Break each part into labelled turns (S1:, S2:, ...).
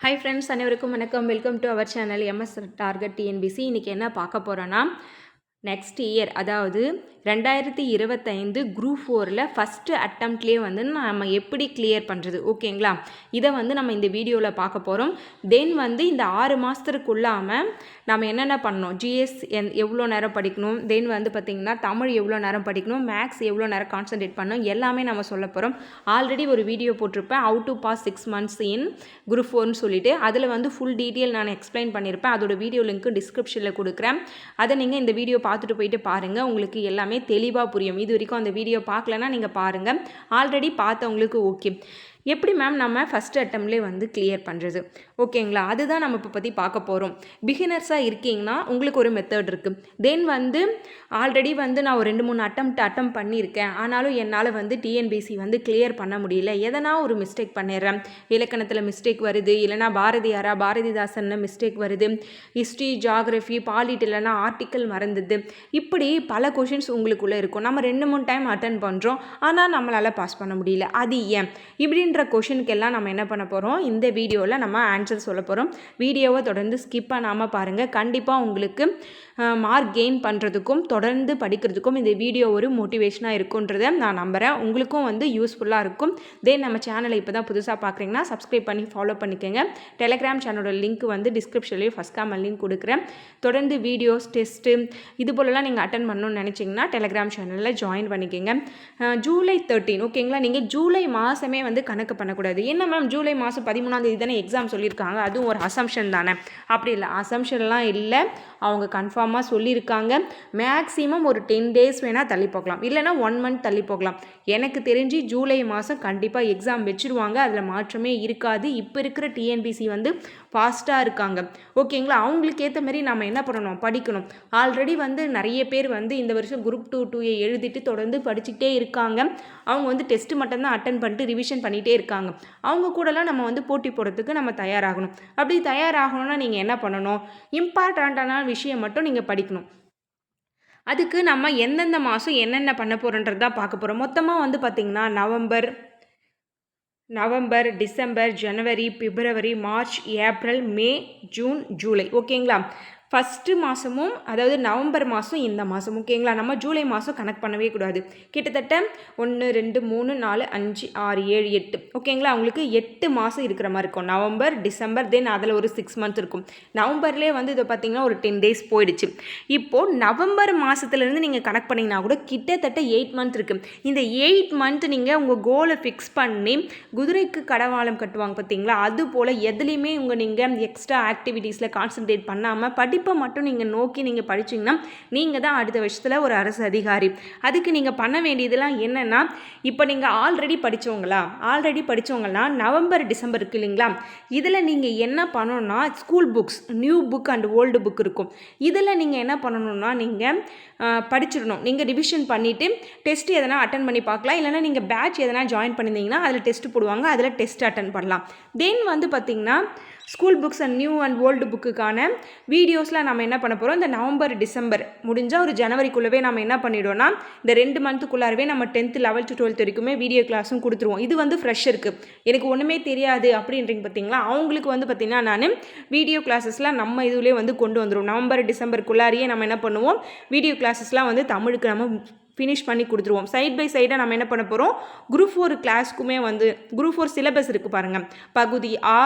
S1: Hi friends, அனைவருக்கும் வணக்கம். Welcome to our channel MS target TNPSC. இன்றைக்கி என்ன பார்க்க போகிறோன்னா நெக்ஸ்ட் இயர் அதாவது 2025 குரூப் 4ல் ஃபஸ்ட்டு அட்டம்ப்ட்லேயே வந்து நம்ம எப்படி கிளியர் பண்ணுறது ஓகேங்களா, இதை வந்து நம்ம இந்த வீடியோவில் பார்க்க போகிறோம். தென் வந்து இந்த 6 மாதத்துக்குள்ளாமல் நம்ம என்னென்ன பண்ணணும், ஜிஎஸ் எவ்வளோ நேரம் படிக்கணும், தென் வந்து பார்த்திங்கன்னா தமிழ் எவ்வளோ நேரம் படிக்கணும், மேக்ஸ் எவ்வளோ நேரம் கான்சன்ட்ரேட் பண்ணணும், எல்லாமே நம்ம சொல்ல போகிறோம். ஆல்ரெடி ஒரு வீடியோ போட்டிருப்பேன் how to pass 6 months in group 4ன்னு சொல்லிட்டு, அதில் வந்து ஃபுல் டீட்டெயில் நான் எக்ஸ்பிளைன் பண்ணியிருப்பேன். அதோட வீடியோ லிங்க்கு டிஸ்கிரிப்ஷனில் கொடுக்குறேன். அதை நீங்கள் இந்த வீடியோ பார்த்துட்டு போயிட்டு பாருங்கள், உங்களுக்கு எல்லாமே தெளிவாக புரியும். இது வரைக்கும் அந்த வீடியோ பார்க்கலன்னா நீங்கள் பாருங்கள், ஆல்ரெடி பார்த்தவங்களுக்கு ஓகே. எப்படி மேம் நம்ம ஃபஸ்ட் அட்டம்ப்ட்லேயே வந்து கிளியர் பண்ணுறது ஓகேங்களா, அதுதான் நம்ம இப்போ பற்றி பார்க்க போகிறோம். பிகினர்ஸாக இருக்கீங்கன்னா உங்களுக்கு ஒரு மெத்தட் இருக்குது. தென் வந்து ஆல்ரெடி வந்து நான் ஒரு 2-3 அட்டம் பண்ணியிருக்கேன், ஆனாலும் என்னால் வந்து டிஎன்பிஎஸ்சி வந்து கிளியர் பண்ண முடியல, எதனா ஒரு மிஸ்டேக் பண்ணிடுறேன், இலக்கணத்தில் மிஸ்டேக் வருது, இல்லைனா பாரதிதாசன் மிஸ்டேக் வருது, ஹிஸ்ட்ரி ஜியாகிரஃபி பாலிட்டி இல்லைனா ஆர்டிக்கல் மறந்துது, இப்படி பல கொஷின்ஸ் உங்களுக்குள்ளே இருக்கும். நம்ம 2-3 டைம் அட்டன் பண்ணுறோம், ஆனால் நம்மளால் பாஸ் பண்ண முடியல, அது ஏன் இப்படின்ற கொஷினுக்கெல்லாம் நம்ம என்ன பண்ண போகிறோம், இந்த வீடியோவில் நம்ம ஆன்சர் சொல்ல போகிறோம். வீடியோவை தொடர்ந்து ஸ்கிப் பண்ணாமல் பாருங்கள். கண்டிப்பாக உங்களுக்கு மார்க் கெயின் பண்ணுறதுக்கும் தொடர்ந்து படிக்கிறதுக்கும் இந்த வீடியோ ஒரு மோட்டிவேஷனாக இருக்குன்றதை நான் நம்புகிறேன். உங்களுக்கும் வந்து யூஸ்ஃபுல்லாக இருக்கும். தென் நம்ம சேனலை இப்போ தான் புதுசாக பார்க்குறீங்கன்னா சப்ஸ்கிரைப் பண்ணி ஃபாலோ பண்ணிக்கோங்க. டெலிகிராம் சேனலோட லிங்க் வந்து டிஸ்கிரிப்ஷன்லேயே ஃபஸ்ட் காமெண்ட் லிங்க் கொடுக்குறேன். தொடர்ந்து வீடியோஸ் டெஸ்ட்டு இது போலலாம் நீங்கள் அட்டன் பண்ணணும்னு நினச்சிங்கன்னா டெலிகிராம் சேனலில் ஜாயின் பண்ணிக்கோங்க. ஜூலை 13 ஓகேங்களா, நீங்கள் ஜூலை மாதமே வந்து கணக்கு பண்ணக்கூடாது. என்ன மேம் ஜூலை மாதம் 13ஆம் தேதி தானே எக்ஸாம் சொல்லியிருக்காங்க, அதுவும் ஒரு அசம்ஷன் தானே? அப்படி இல்லை, அசம்ஷன்லாம் இல்லை, அவங்க கன்ஃபார்மாக சொல்லியிருக்காங்க. மேக்ஸிமம் ஒரு 10 days வேணால் தள்ளி போகலாம், இல்லைனா 1 month தள்ளி போகலாம். எனக்கு தெரிஞ்சு ஜூலை மாதம் கண்டிப்பாக எக்ஸாம் வச்சுருவாங்க, அதில் மாற்றமே இருக்காது. இப்போ இருக்கிற டிஎன்பிசி வந்து ஃபாஸ்ட்டாக இருக்காங்க ஓகேங்களா. அவங்களுக்கு ஏற்ற மாதிரி நம்ம என்ன பண்ணணும், படிக்கணும். ஆல்ரெடி வந்து நிறைய பேர் வந்து இந்த வருஷம் குரூப் 2 எழுதிட்டு தொடர்ந்து படிச்சுக்கிட்டே இருக்காங்க. அவங்க வந்து டெஸ்ட்டு மட்டும்தான் அட்டன் பண்ணிட்டு ரிவிஷன் பண்ணிகிட்டே இருக்காங்க. அவங்க கூடலாம் நம்ம வந்து போட்டி போடுறதுக்கு நம்ம தயாராகணும். அப்படி தயாராகணும்னா நீங்கள் என்ன பண்ணணும், இம்பார்ட்டண்ட்டான விஷயம் மட்டும் நீங்கள் படிக்கணும். அதுக்கு நம்ம எந்தெந்த மாதம் என்னென்ன பண்ண போகிறோன்றது தான் பார்க்க போகிறோம். மொத்தமாக வந்து பார்த்திங்கன்னா நவம்பர், டிசம்பர், ஜனவரி, பிப்ரவரி, மார்ச், ஏப்ரல், மே, ஜூன், ஜூலை ஓகேங்களா. ஃபஸ்ட்டு மாதமும் அதாவது நவம்பர் மாதம் இந்த மாதம் ஓகேங்களா. நம்ம ஜூலை மாதம் கணக்கு பண்ணவே கூடாது. கிட்டத்தட்ட 1 2 3 4 5 6 7 8 ஓகேங்களா. அவங்களுக்கு 8 மாதம் இருக்கிற மாதிரி இருக்கும். நவம்பர், டிசம்பர், தென் அதில் ஒரு 6 months இருக்கும். நவம்பர்லேயே வந்து இதை பார்த்திங்கன்னா ஒரு 10 days போயிடுச்சு. இப்போது நவம்பர் மாதத்துலேருந்து நீங்கள் கணக்கு பண்ணிங்கன்னா கூட கிட்டத்தட்ட 8 months இருக்குது. இந்த 8 month நீங்கள் உங்கள் கோலை ஃபிக்ஸ் பண்ணி குதிரைக்கு கடவாளம் கட்டுவாங்க பார்த்தீங்களா, அது போல் எதுலேயுமே நீங்கள் எக்ஸ்ட்ரா ஆக்டிவிட்டீஸில் கான்சன்ட்ரேட் பண்ணாமல் படிப்பை மட்டும் நீங்கள் நோக்கி நீங்கள் படிச்சிங்கன்னா நீங்கள் தான் அடுத்த வருஷத்தில் ஒரு அரசு அதிகாரி. அதுக்கு நீங்கள் பண்ண வேண்டியதெல்லாம் என்னென்னா, இப்போ நீங்கள் ஆல்ரெடி படித்தவங்களா நவம்பர், டிசம்பர் இருக்கு இல்லைங்களா, இதில் நீங்கள் என்ன பண்ணணும்னா school books, new book and old book இருக்கும், இதில் நீங்கள் என்ன பண்ணணும்னா நீங்கள் படிச்சிடணும். நீங்கள் ரிவிஷன் பண்ணிவிட்டு டெஸ்ட் எதனா அட்டன் பண்ணி பார்க்கலாம், இல்லைனா நீங்கள் பேட்ச் எதனா ஜாயின் பண்ணியிருந்தீங்கன்னா அதில் டெஸ்ட் போடுவாங்க, அதில் டெஸ்ட் அட்டன் பண்ணலாம். தென் வந்து பார்த்திங்கன்னா school books and new and old புக்குக்கான வீடியோஸில் நம்ம என்ன பண்ண போகிறோம், இந்த நவம்பர், டிசம்பர் முடிஞ்சால் ஒரு ஜனவரிக்குள்ளவே நம்ம என்ன பண்ணிவிடுவோம்னா இந்த 2 monthக்குள்ளாரவே நம்ம 10th 11th 12th வரைக்குமே வீடியோ கிளாஸும் கொடுத்துருவோம். இது வந்து ஃப்ரெஷ்ஷருக்கு எனக்கு ஒன்றுமே தெரியாது அப்படின்றீங்க பார்த்தீங்களா, அவங்களுக்கு வந்து பார்த்திங்கன்னா நான் வீடியோ கிளாஸஸ்லாம் நம்ம இதுலேயே வந்து கொண்டு வந்துடுவோம். நவம்பர், டிசம்பருக்குள்ளாரியே நம்ம என்ன பண்ணுவோம், வீடியோ கிளாஸஸ்லாம் வந்து தமிழுக்கு நம்ம ஃபினிஷ் பண்ணி கொடுத்துருவோம். சைட் பை சைடாக நம்ம என்ன பண்ண போகிறோம், குரூப் 4 கிளாஸ்க்குமே வந்து குரூப் 4 சிலபஸ் இருக்குது பாருங்கள், பகுதி ஆ,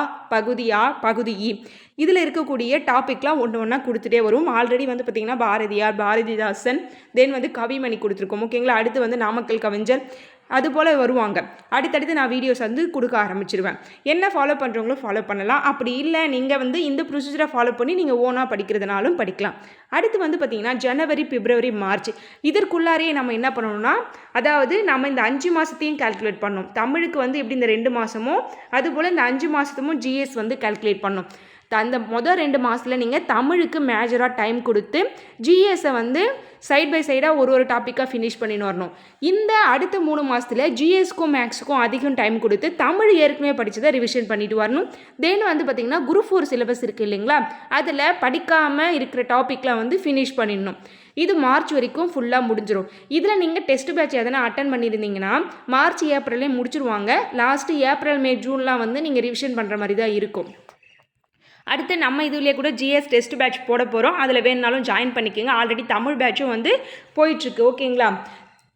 S1: பகுதி இ, இதில் இருக்கக்கூடிய டாப்பிக்லாம் ஒன்றா கொடுத்துட்டே வரும். ஆல்ரெடி வந்து பார்த்திங்கன்னா பாரதிதாசன், தென் வந்து கவிமணி கொடுத்துருக்கோம் ஓகேங்களா. அடுத்து வந்து நாமக்கல் கவிஞர், அதுபோல் வருவாங்க. அடுத்தடுத்து நான் வீடியோஸ் வந்து கொடுக்க ஆரம்பிச்சிருவேன். என்ன ஃபாலோ பண்ணுறவங்களும் ஃபாலோ பண்ணலாம், அப்படி இல்லை நீங்கள் வந்து இந்த ப்ரொசீஜரை ஃபாலோ பண்ணி நீங்கள் ஓனாக படிக்கிறதுனாலும் படிக்கலாம். அடுத்து வந்து பார்த்திங்கன்னா ஜனவரி, பிப்ரவரி, மார்ச் இதற்குள்ளாரையே நம்ம என்ன பண்ணணும்னா, அதாவது நம்ம இந்த 5 மாதத்தையும் கால்குலேட் பண்ணணும். தமிழுக்கு வந்து எப்படி இந்த 2 மாதமோ அதுபோல் இந்த 5 மாதத்துமும் ஜிஎஸ் வந்து கால்குலேட் பண்ணணும். அந்த மொதல் 2 மாதத்தில் நீங்கள் தமிழுக்கு மேஜராக டைம் கொடுத்து ஜிஎஸை வந்து சைட் பை சைடாக ஒரு டாப்பிக்காக ஃபினிஷ் பண்ணின்னு வரணும். இந்த அடுத்த 3 மாதத்தில் ஜிஎஸ்க்கும் மேக்ஸுக்கும் அதிகம் டைம் கொடுத்து தமிழ் ஏற்கனவே படித்ததை ரிவிஷன் பண்ணிட்டு வரணும். தென் வந்து பார்த்திங்கன்னா குரூப் 4 சிலபஸ் இருக்குது இல்லைங்களா, அதில் படிக்காமல் இருக்கிற டாப்பிக்கில் வந்து ஃபினிஷ் பண்ணிடணும். இது மார்ச் வரைக்கும் ஃபுல்லாக முடிஞ்சிடும். இதில் நீங்கள் டெஸ்ட் பேட்ச் எதனா அட்டன் பண்ணியிருந்தீங்கன்னா மார்ச், ஏப்ரல்லே முடிச்சிருவாங்க. லாஸ்ட்டு ஏப்ரல், மே, ஜூன்லாம் வந்து நீங்கள் ரிவிஷன் பண்ணுற மாதிரி தான் இருக்கும். அடுத்து நம்ம இதுலேயே கூட ஜிஎஸ் டெஸ்ட் பேட்ச் போட போகிறோம். அதில் வேணுனாலும் ஜாயின் பண்ணிக்கோங்க. ஆல்ரெடி தமிழ் பேட்சும் வந்து போயிட்டுருக்கு. ஓகேங்களா?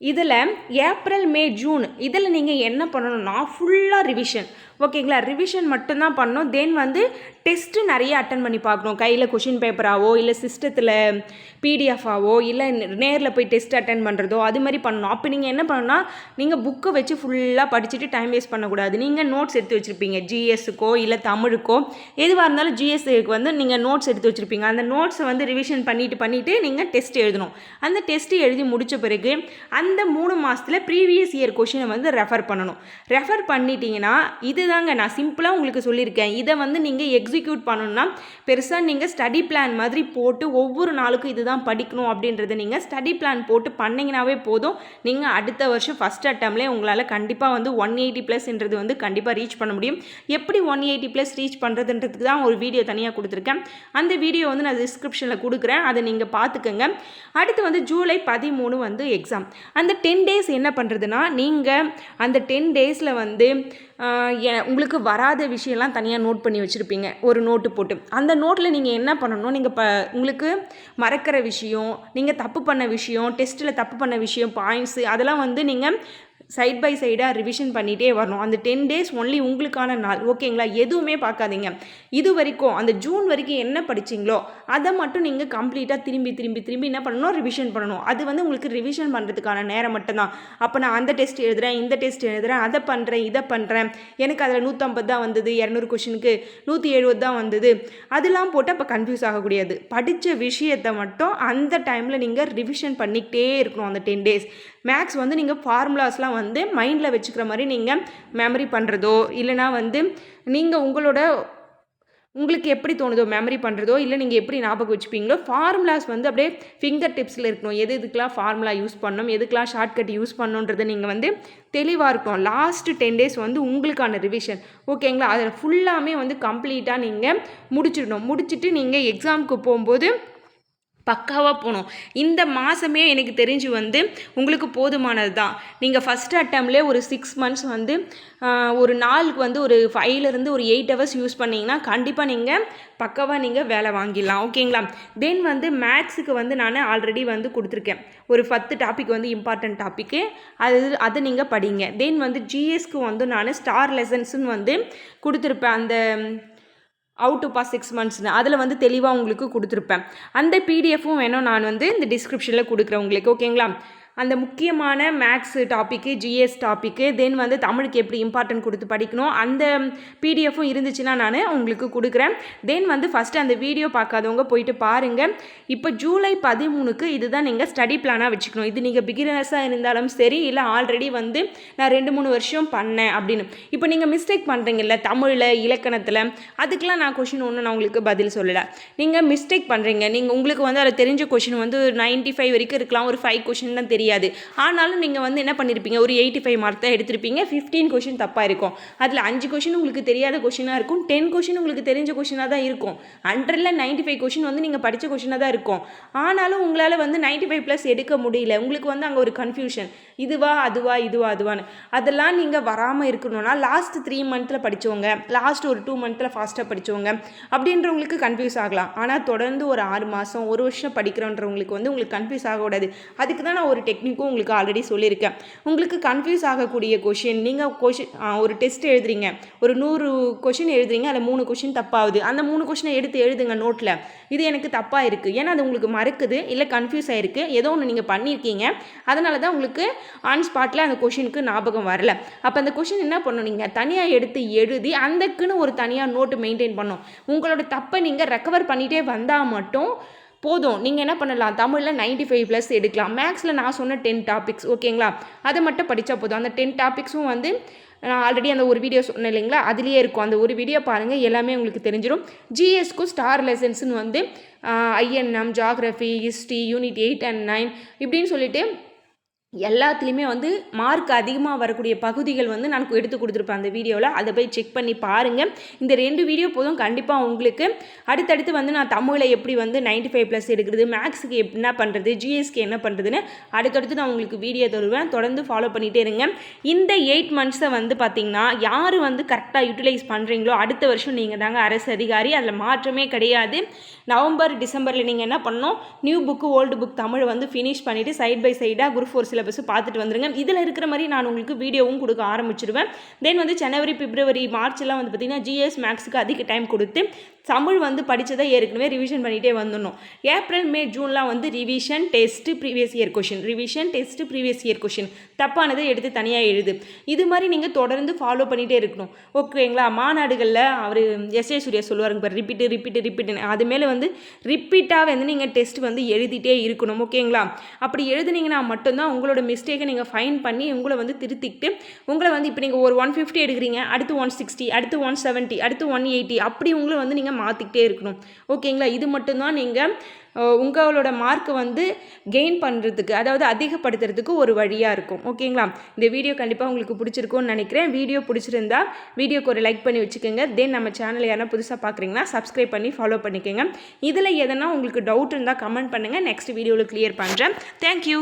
S1: இதில் ஏப்ரல் மே ஜூன் இதில் நீங்கள் என்ன பண்ணணும்னா ஃபுல்லாக ரிவிஷன். ஓகேங்களா? ரிவிஷன் மட்டும்தான் பண்ணணும். தென் வந்து டெஸ்ட்டு நிறைய அட்டன் பண்ணி பார்க்கணும். கையில் கொஷின் பேப்பராகவோ இல்லை சிஸ்டத்தில் பிடிஎஃபாவோ இல்லை நேரில் போய் டெஸ்ட் அட்டன் பண்ணுறதோ அது மாதிரி பண்ணணும். அப்போ நீங்கள் என்ன பண்ணணும்னா நீங்கள் புக்கை வச்சு ஃபுல்லாக படிச்சுட்டு டைம் வேஸ்ட் பண்ணக்கூடாது. நீங்கள் நோட்ஸ் எடுத்து வச்சுருப்பீங்க. ஜிஎஸ்ஸுக்கோ இல்லை தமிழுக்கோ எதுவாக இருந்தாலும் ஜிஎஸ்க்கு வந்து நீங்கள் நோட்ஸ் எடுத்து வச்சுருப்பீங்க. அந்த நோட்ஸை வந்து ரிவிஷன் பண்ணிவிட்டு நீங்கள் டெஸ்ட் எழுதணும். அந்த டெஸ்ட்டு எழுதி முடித்த பிறகு அந்த 3 மாதத்தில் ப்ரீவியஸ் இயர் கொஷினை வந்து ரெஃபர் பண்ணணும். ரெஃபர் பண்ணிட்டீங்கன்னா இதுதாங்க நான் சிம்பிளாக உங்களுக்கு சொல்லியிருக்கேன். இதை வந்து நீங்கள் எக்ஸிக்யூட் பண்ணணும்னா பெருசாக நீங்கள் ஸ்டடி பிளான் மாதிரி போட்டு ஒவ்வொரு நாளுக்கும் இதுதான் படிக்கணும் அப்படின்றத நீங்கள் ஸ்டடி பிளான் போட்டு பண்ணிங்கனாவே போதும். நீங்கள் அடுத்த வருஷம் ஃபஸ்ட் அட்டம்லேயே உங்களால் கண்டிப்பாக வந்து 180+ன்றது வந்து கண்டிப்பாக ரீச் பண்ண முடியும். எப்படி 180+ ரீச் பண்ணுறதுன்றதுக்கு தான் ஒரு வீடியோ தனியாக கொடுத்துருக்கேன். அந்த வீடியோ வந்து நான் டிஸ்கிரிப்ஷனில் கொடுக்குறேன். அதை நீங்கள் பார்த்துக்கோங்க. அடுத்து வந்து ஜூலை 13 வந்து எக்ஸாம். அந்த 10 டேஸ் என்ன பண்ணுறதுன்னா நீங்கள் அந்த 10 டேஸில் வந்து உங்களுக்கு வராத விஷயம்லாம் தனியாக நோட் பண்ணி வச்சுருப்பீங்க. ஒரு நோட்டு போட்டு அந்த நோட்டில் நீங்கள் என்ன பண்ணணும், நீங்கள் உங்களுக்கு மறக்கிற விஷயம், நீங்கள் தப்பு பண்ண விஷயம், டெஸ்ட்டில் தப்பு பண்ண விஷயம், பாயிண்ட்ஸு அதெல்லாம் வந்து நீங்கள் சைட் பை சைடாக ரிவிஷன் பண்ணிகிட்டே வரணும். அந்த 10 டேஸ் ஒன்லி உங்களுக்கான நாள். ஓகேங்களா? எதுவுமே பார்க்காதீங்க. இது வரைக்கும் அந்த ஜூன் வரைக்கும் என்ன படிச்சிங்களோ அதை மட்டும் நீங்கள் கம்ப்ளீட்டாக திரும்பி என்ன பண்ணணும், ரிவிஷன் பண்ணணும். அது வந்து உங்களுக்கு ரிவிஷன் பண்ணுறதுக்கான நேரம் மட்டும்தான். அப்போ நான் அந்த டெஸ்ட் எழுதுகிறேன், இந்த டெஸ்ட் எழுதுகிறேன், அதை பண்ணுறேன், இதை பண்ணுறேன், எனக்கு அதில் 150 தான் வந்தது, 200 கொஷினுக்கு 170 தான் வந்தது, அதெல்லாம் போட்டு அப்போ கன்ஃபியூஸ் ஆகக்கூடாது. படித்த விஷயத்தை மட்டும் அந்த டைமில் நீங்கள் ரிவிஷன் பண்ணிக்கிட்டே இருக்கணும். அந்த 10 டேஸ் மேக்ஸ் வந்து நீங்கள் ஃபார்முலாஸ்லாம் வந்து மைண்டில் வச்சுக்கிற மாதிரி நீங்கள் மெமரி பண்ணுறதோ இல்லைனா வந்து நீங்கள் உங்களுக்கு எப்படி தோணுதோ மெமரி பண்ணுறதோ இல்லை நீங்கள் எப்படி ஞாபகம் வச்சுப்பீங்களோ ஃபார்முலாஸ் வந்து அப்படியே ஃபிங்கர் டிப்ஸில் இருக்கணும். எதுக்கெலாம் ஃபார்முலா யூஸ் பண்ணணும், எதுக்கெலாம் ஷார்ட்கட் யூஸ் பண்ணணுன்றதை நீங்கள் வந்து தெளிவாக இருக்கணும். லாஸ்ட்டு 10 டேஸ் வந்து உங்களுக்கான ரிவிஷன். ஓகேங்களா? அதில் ஃபுல்லாமே வந்து கம்ப்ளீட்டாக நீங்கள் முடிச்சுட்டு நீங்கள் எக்ஸாமுக்கு போகும்போது பக்காவாக போகணும். இந்த மாதமே எனக்கு தெரிஞ்சு வந்து உங்களுக்கு போதுமானது தான். நீங்கள் ஃபஸ்ட் அட்டம்லே ஒரு 6 மந்த்ஸ் வந்து ஒரு நாளுக்கு வந்து ஒரு 5லேருந்து ஒரு 8 ஹவர்ஸ் யூஸ் பண்ணிங்கன்னா கண்டிப்பாக நீங்கள் பக்காவாக நீங்கள் வேலை வாங்கிடலாம். ஓகேங்களா? தென் வந்து மேத்ஸுக்கு வந்து நான் ஆல்ரெடி வந்து கொடுத்துருக்கேன். ஒரு 10 டாபிக் வந்து இம்பார்ட்டன்ட் டாப்பிக்கு, அதை நீங்கள் படிங்க. தென் வந்து ஜிஎஸ்க்கு வந்து நான் ஸ்டார் லெசன்ஸுன்னு வந்து கொடுத்துருப்பேன். அந்த அவுட் டு பாஸ் 6 மந்த்ஸ்னு அதில் வந்து தெளிவாக உங்களுக்கு கொடுத்துருப்பேன். அந்த பிடிஎஃப்பும் வேணும் நான் வந்து இந்த டிஸ்கிரிப்ஷனில் கொடுக்குறேன் உங்களுக்கு. ஓகேங்களா? அந்த முக்கியமான மேக்ஸ் டாப்பிக்கு, ஜிஎஸ் டாப்பிக்கு, தென் வந்து தமிழுக்கு எப்படி இம்பார்ட்டன்ட் கொடுத்து படிக்கணும் அந்த பிடிஎஃப்பும் இருந்துச்சுன்னா நான் உங்களுக்கு கொடுக்குறேன். தென் வந்து ஃபஸ்ட்டு அந்த வீடியோ பார்க்காதவங்க போயிட்டு பாருங்கள். இப்போ ஜூலை 13க்கு இதுதான் நீங்கள் ஸ்டடி பிளானாக வச்சுக்கணும். இது நீங்கள் பிகினர்ஸாக இருந்தாலும் சரி, இல்லை ஆல்ரெடி வந்து நான் 2-3 வருஷம் பண்ணேன் அப்படின்னு. இப்போ நீங்கள் மிஸ்டேக் பண்ணுறீங்கல்ல தமிழில், இலக்கணத்தில், அதுக்கெலாம் நான் கொஷின் ஒன்று நான் உங்களுக்கு பதில் சொல்லலை. நீங்கள் மிஸ்டேக் பண்ணுறீங்க. உங்களுக்கு வந்து அதில் தெரிஞ்ச கொஷின் வந்து 95 வரைக்கும் இருக்கலாம், ஒரு 5 கொஷின் தான் தெரியாது. ஆனாலும் நீங்கள் வந்து என்ன பண்ணியிருப்பீங்க, ஒரு 85 மார்க் தான் எடுத்திருப்பீங்க. 15 கொஷின் தப்பாக இருக்கும். அதில் 5 கொஷின் உங்களுக்கு தெரியாத கொஷினாக இருக்கும், 10 கொஷின் உங்களுக்கு தெரிஞ்ச கொஷினாக தான் இருக்கும். 100ல் 95 கொஷின் வந்து நீங்கள் படித்த கொஷினாக தான் இருக்கும். ஆனாலும் உங்களால் வந்து 95+ எடுக்க முடியல. உங்களுக்கு வந்து அங்கே ஒரு கன்ஃபியூஷன், இதுவா அதுவான்னு. அதெல்லாம் நீங்கள் வராமல் இருக்கணும்னா லாஸ்ட் 3 மந்த்தில் படித்தவங்க, லாஸ்ட் ஒரு 2 மந்த்தில் ஃபாஸ்ட்டாக படித்தவங்க அப்படின்றவங்களுக்கு கன்ஃபியூஸ் ஆகலாம். ஆனால் தொடர்ந்து ஒரு 6 மாதம் 1 வருஷம் படிக்கிறோன்றவங்களுக்கு வந்து உங்களுக்கு கன்ஃபியூஸ் ஆகக்கூடாது. அதுக்கு தான் நான் ஒரு டெக்னிக்கும் உங்களுக்கு ஆல்ரெடி சொல்லியிருக்கேன். உங்களுக்கு கன்ஃபியூஸ் ஆகக்கூடிய கொஷின், நீங்கள் ஒரு டெஸ்ட் எழுதுறீங்க, ஒரு 100 கொஷின் எழுதுறீங்க, அதில் 3 கொஷின் தப்பாகுது. அந்த 3 கொஷினை எடுத்து எழுதுங்க நோட்டில். இது எனக்கு தப்பாக இருக்குது, ஏன்னா அது உங்களுக்கு மறக்குது, இல்லை கன்ஃபியூஸ் ஆகிருக்கு, ஏதோ ஒன்று நீங்கள் பண்ணியிருக்கீங்க, அதனால தான் உங்களுக்கு ஆன் ஸ்பாட்டில் அந்த கொஷினுக்கு ஞாபகம் வரல. அப்போ அந்த கொஷின் என்ன பண்ணணும், நீங்கள் தனியாக எடுத்து எழுதி அந்தக்குன்னு ஒரு தனியாக நோட்டு மெயின்டைன் பண்ணணும். உங்களோட தப்பை நீங்கள் ரெக்கவர் பண்ணிகிட்டே வந்தால் மட்டும் போதும். நீங்கள் என்ன பண்ணலாம், தமிழில் 95+ எடுக்கலாம். மேக்ஸில் நான் சொன்ன 10 டாபிக்ஸ் ஓகேங்களா, அதை மட்டும் படித்தா போதும். அந்த 10 டாபிக்ஸும் வந்து நான் ஆல்ரெடி அந்த ஒரு வீடியோ சொன்னேன் இல்லைங்களா, அதுலேயே இருக்கும். அந்த ஒரு வீடியோ பாருங்கள், எல்லாமே உங்களுக்கு தெரிஞ்சிடும். ஜிஎஸ்க்கும் ஸ்டார் லெசன்ஸ்னு வந்து INM, geography, history, unit 8 and 9 இப்படின்னு சொல்லிட்டு எல்லாத்துலேயுமே வந்து மார்க் அதிகமாக வரக்கூடிய பகுதிகள் வந்து நான் எடுத்து கொடுத்துருப்பேன் அந்த வீடியோவில். அதை போய் செக் பண்ணி பாருங்கள். இந்த 2 வீடியோ போதும் கண்டிப்பாக உங்களுக்கு. அடுத்தடுத்து வந்து நான் தமிழில் எப்படி வந்து 95+ எடுக்கிறது, மேக்ஸுக்கு என்ன பண்ணுறது, ஜிஎஸ்க்கு என்ன பண்ணுறதுன்னு அடுத்தடுத்து நான் உங்களுக்கு வீடியோ தருவேன். தொடர்ந்து ஃபாலோ பண்ணிகிட்டே இருங்க. இந்த 8 மந்த்ஸை வந்து பார்த்திங்கன்னா யார் வந்து கரெக்டாக யூட்டிலைஸ் பண்ணுறீங்களோ அடுத்த வருஷம் நீங்கள் தாங்க அரசு அதிகாரி. அதில் மாற்றமே கிடையாது. நவம்பர் டிசம்பரில் நீங்கள் என்ன பண்ணணும், new book old book Tamil வந்து ஃபினிஷ் பண்ணிவிட்டு சைட் பை சைடாக குரூப் 4 சிலபஸ் பார்த்துட்டு வந்துருங்க. இதில் இருக்கிற மாதிரி நான் உங்களுக்கு வீடியோவும் கொடுக்க ஆரம்பிச்சிடுவேன். தென் வந்து ஜனவரி, பிப்ரவரி, மார்ச்லாம் வந்து பார்த்திங்கன்னா ஜிஎஸ் மேக்ஸுக்கு அதிக டைம் கொடுத்து தமிழ் வந்து படித்ததை ஏற்கனவே ரிவிஷன் பண்ணிகிட்டே வந்துடணும். ஏப்ரல், மே, ஜூன்லாம் வந்து revision test previous year question, revision test previous year question, தப்பானதை எடுத்து தனியாக எழுது. இது மாதிரி நீங்கள் தொடர்ந்து ஃபாலோ பண்ணிகிட்டே இருக்கணும். ஓகேங்களா? மாநாடுகளில் அவர் எஸ்ஏ சூர்யா சொல்லுவாருங்க பாரு, ரிப்பீட்டுன்னு அது மேலே வந்து ரிப்பீட்டாக வந்து நீங்கள் டெஸ்ட் வந்து எழுதிட்டே இருக்கணும். ஓகேங்களா? அப்படி எழுதுனீங்கன்னா மட்டும்தான் உங்களோட மிஸ்டேக்கை நீங்கள் ஃபைன் பண்ணி உங்களை வந்து திருத்திக்கிட்டு உங்களை வந்து இப்போ நீங்கள் ஒரு 150 எடுக்கிறீங்க, அடுத்து 160, அடுத்து 170, அடுத்து 180 அப்படி உங்களை வந்து நீங்கள் மாற்றிக்கிட்டே இருக்கணும். ஓகேங்களா? இது மட்டும்தான் நீங்கள் உங்களோட மார்க்கை வந்து கெயின் பண்ணுறதுக்கு, அதாவது அதிகப்படுத்துறதுக்கு ஒரு வழியாக இருக்கும். ஓகேங்களா? இந்த வீடியோ கண்டிப்பாக உங்களுக்கு பிடிச்சிருக்கும்னு நினைக்கிறேன். வீடியோ பிடிச்சிருந்தா வீடியோக்கு ஒரு லைக் பண்ணி வச்சுக்கோங்க. தென் நம்ம சேனல் யாரா புதுசாக பார்க்குறீங்கன்னா சப்ஸ்கிரைப் பண்ணி ஃபாலோ பண்ணிக்கோங்க. இதில் எதனா உங்களுக்கு டவுட் இருந்தால் கமெண்ட் பண்ணுங்கள். நெக்ஸ்ட் வீடியோவில் கிளியர் பண்ணுறேன். தேங்க்யூ.